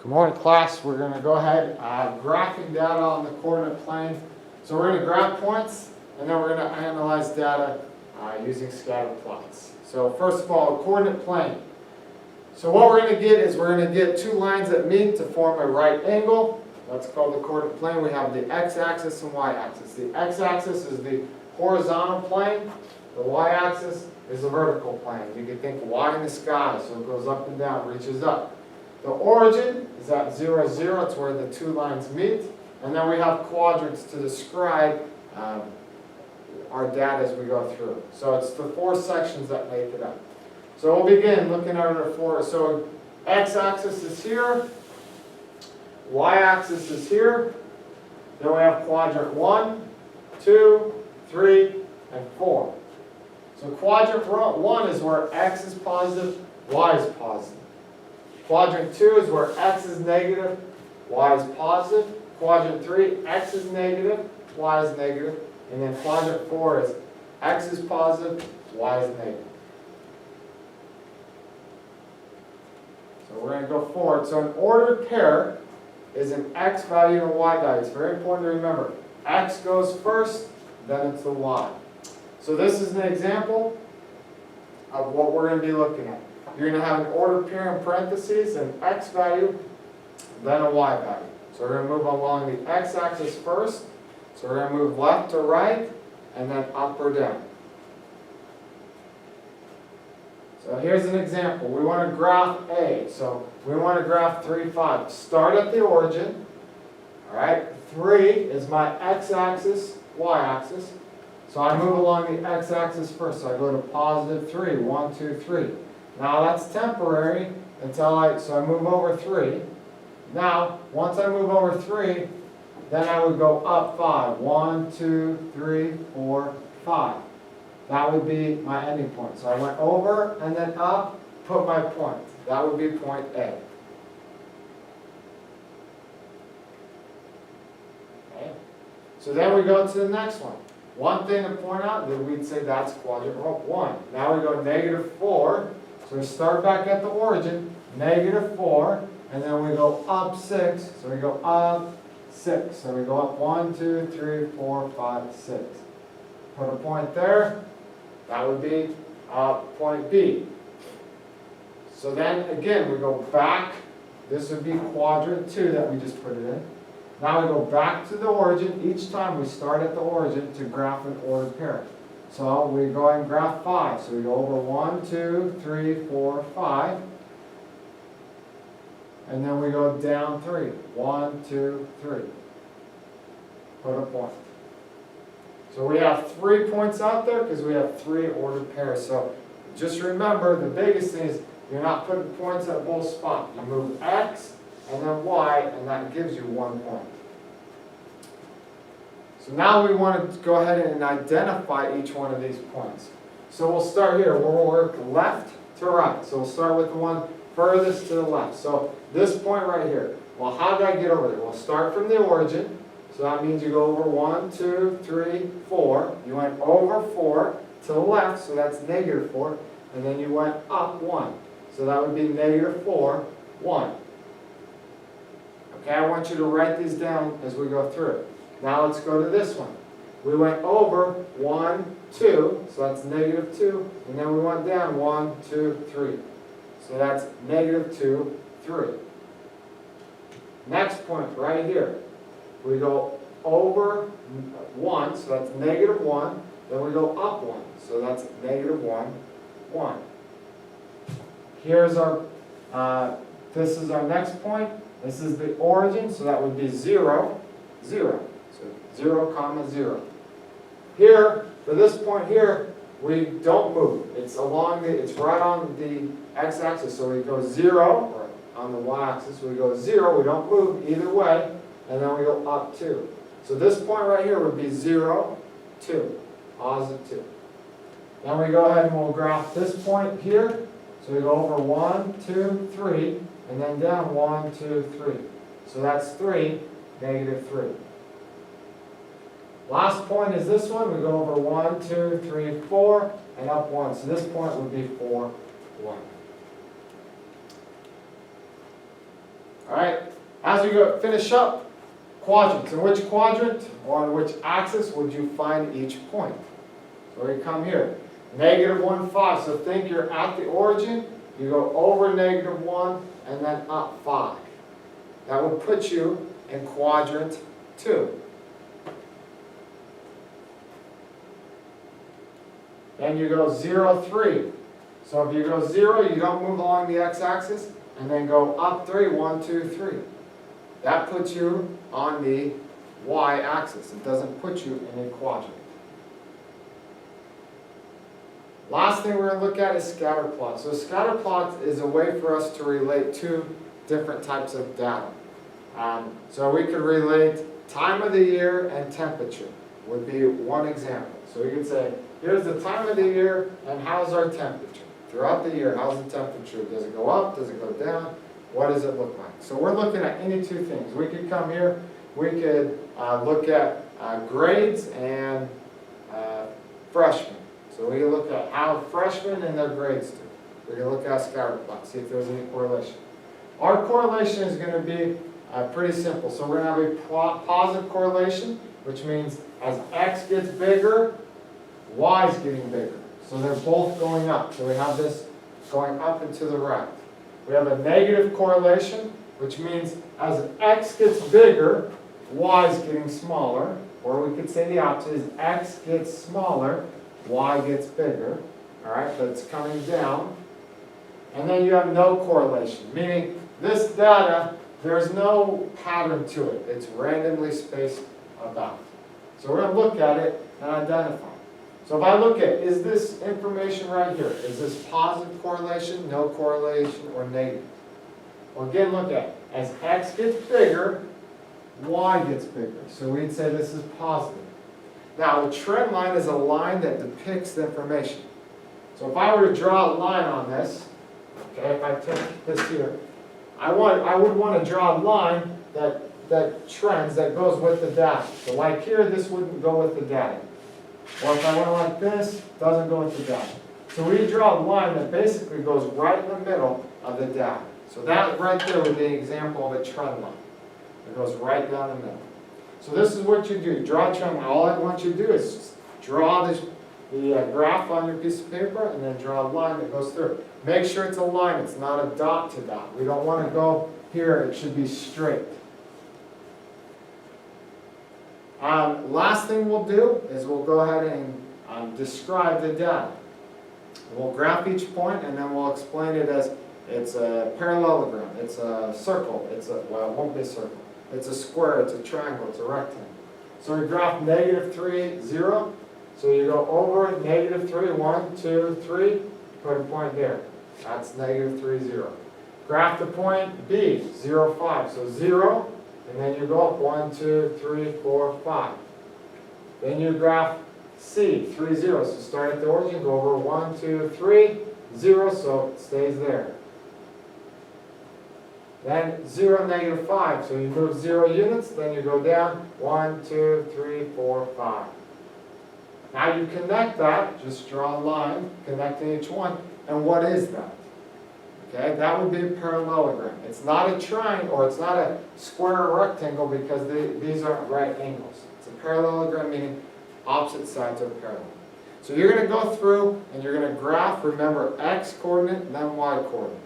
Good morning, class. We're going to go ahead graphing data on the coordinate plane. So we're going to graph points, and then we're going to analyze data using scatter plots. So first of all, coordinate plane. So what we're going to get is we're going to get two lines that meet to form a right angle. That's called the coordinate plane. We have the x-axis and y-axis. The x-axis is the horizontal plane. The y-axis is the vertical plane. You can think y in the sky, so it goes up and down, reaches up. The origin is at 0, 0. It's where the two lines meet. And then we have quadrants to describe our data as we go through. So it's the four sections that make it up. So we'll begin looking at our four. So x-axis is here. Y-axis is here. Then we have quadrant 1, 2, 3, and 4. So quadrant 1 is where x is positive, y is positive. Quadrant 2 is where x is negative, y is positive. Quadrant 3, x is negative, y is negative. And then quadrant 4 is x is positive, y is negative. So we're going to go forward. So an ordered pair is an x value and a y value. It's very important to remember. X goes first, then it's the y. So this is an example of what we're going to be looking at. You're going to have an ordered pair in parentheses, an x value, then a y value. So we're going to move along the x-axis first. So we're going to move left to right, and then up or down. So here's an example. We want to graph A. So we want to graph 3, 5. Start at the origin. All right. 3 is my x-axis, y-axis. So I move along the x-axis first. So I go to positive 3. 1, 2, 3. Now that's temporary until so I move over 3. Now, once I move over 3, then I would go up 5. 1, 2, 3, 4, 5. That would be my ending point. So I went over and then up, put my point. That would be point A. Okay. So then we go to the next one. One thing to point out that we'd say that's quadrant 1. Now we go negative 4. So we start back at the origin, negative 4, and then we go up 6. So we go up 6. So we go up 1, 2, 3, 4, 5, 6. Put a point there. That would be point B. So then again, we go back. This would be quadrant 2 that we just put it in. Now we go back to the origin. Each time we start at the origin to graph an ordered pair. So we go and graph 5. So we go over 1, 2, 3, 4, 5. And then we go down 3. 1, 2, 3. Put a point. So we have 3 points out there because we have 3 ordered pairs. So just remember, the biggest thing is you're not putting points at both spots. You move x and then y, and that gives you 1 point. So now we want to go ahead and identify each one of these points. So we'll start here. We'll work left to right. So we'll start with the one furthest to the left. So this point right here. Well, how did I get over there? We'll start from the origin. So that means you go over 1, 2, 3, 4. You went over 4 to the left, so that's negative 4. And then you went up 1. So that would be negative 4, 1. Okay, I want you to write these down as we go through it. Now let's go to this one. We went over 1, 2, so that's negative 2. And then we went down 1, 2, 3. So that's negative 2, 3. Next point right here. We go over 1, so that's negative 1. Then we go up 1, so that's negative 1, 1. Here's our, this is our next point. This is the origin, so that would be 0, 0. So 0, comma 0. Here, for this point here, we don't move. It's along the, it's right on the x-axis, so we go 0, or on the y-axis, we go 0, we don't move either way, and then we go up 2. So this point right here would be 0, 2, positive 2. Then we go ahead and we'll graph this point here. So we go over 1, 2, 3, and then down 1, 2, 3. So that's 3, negative 3. Last point is this one. We go over 1, 2, 3, 4, and up 1. So this point would be 4, 1. All right, as we go finish up, quadrants. In which quadrant or on which axis would you find each point? So we come here, -1, 5. So think you're at the origin, you go over -1 and then up 5. That would put you in quadrant 2. Then you go 0, 3. So if you go 0, you don't move along the x-axis, and then go up 3, 1, 2, 3. That puts you on the y-axis. It doesn't put you in a quadrant. Last thing we're going to look at is scatter plots. So scatter plots is a way for us to relate two different types of data. So we could relate time of the year and temperature would be one example. So we could say, here's the time of the year and how's our temperature? Throughout the year, how's the temperature? Does it go up? Does it go down? What does it look like? So we're looking at any two things. We could come here, we could look at grades and freshmen. So we can look at how freshmen and their grades do. We can look at scatter plots, see if there's any correlation. Our correlation is going to be pretty simple. So we're going to have a positive correlation, which means as x gets bigger, y is getting bigger. So they're both going up. So we have this going up and to the right. We have a negative correlation, which means as x gets bigger, y is getting smaller. Or we could say the opposite is x gets smaller, y gets bigger. All right, but it's coming down. And then you have no correlation, meaning this data, there's no pattern to it. It's randomly spaced about. So we're going to look at it and identify. So if I look at, is this information right here, is this positive correlation, no correlation, or negative? Well, again, look at, as x gets bigger, y gets bigger. So we'd say this is positive. Now, a trend line is a line that depicts the information. So if I were to draw a line on this, okay, if I take this here, I would want to draw a line that trends, that goes with the data. So like here, this wouldn't go with the data. Or if I went like this, doesn't go with the data. So we draw a line that basically goes right in the middle of the data. So that right there would be an example of a trend line. It goes right down the middle. So this is what you do. Draw a trend line. All I want you to do is just draw the graph on your piece of paper and then draw a line that goes through. Make sure it's a line. It's not a dot to dot. We don't want to go here. It should be straight. Last thing we'll do is we'll go ahead and describe the data. We'll graph each point and then we'll explain it as it's a parallelogram, it's a circle, well, it won't be a circle. It's a square, it's a triangle, it's a rectangle. So we graph -3, 0. So you go over -3, 1, 2, 3, put a point there. That's -3, 0. Graph the point B, 0, 5. So 0. And then you go up 1, 2, 3, 4, 5. Then you graph C, 3, 0. So start at the origin, go over 1, 2, 3, 0, so it stays there. Then 0, -5. So you move 0 units, then you go down 1, 2, 3, 4, 5. Now you connect that, just draw a line connecting each one. And what is that? Okay, that would be a parallelogram. It's not a triangle, or it's not a square or rectangle because these aren't right angles. It's a parallelogram, meaning opposite sides are parallel. So you're going to go through and you're going to graph, remember, x coordinate and then y coordinate.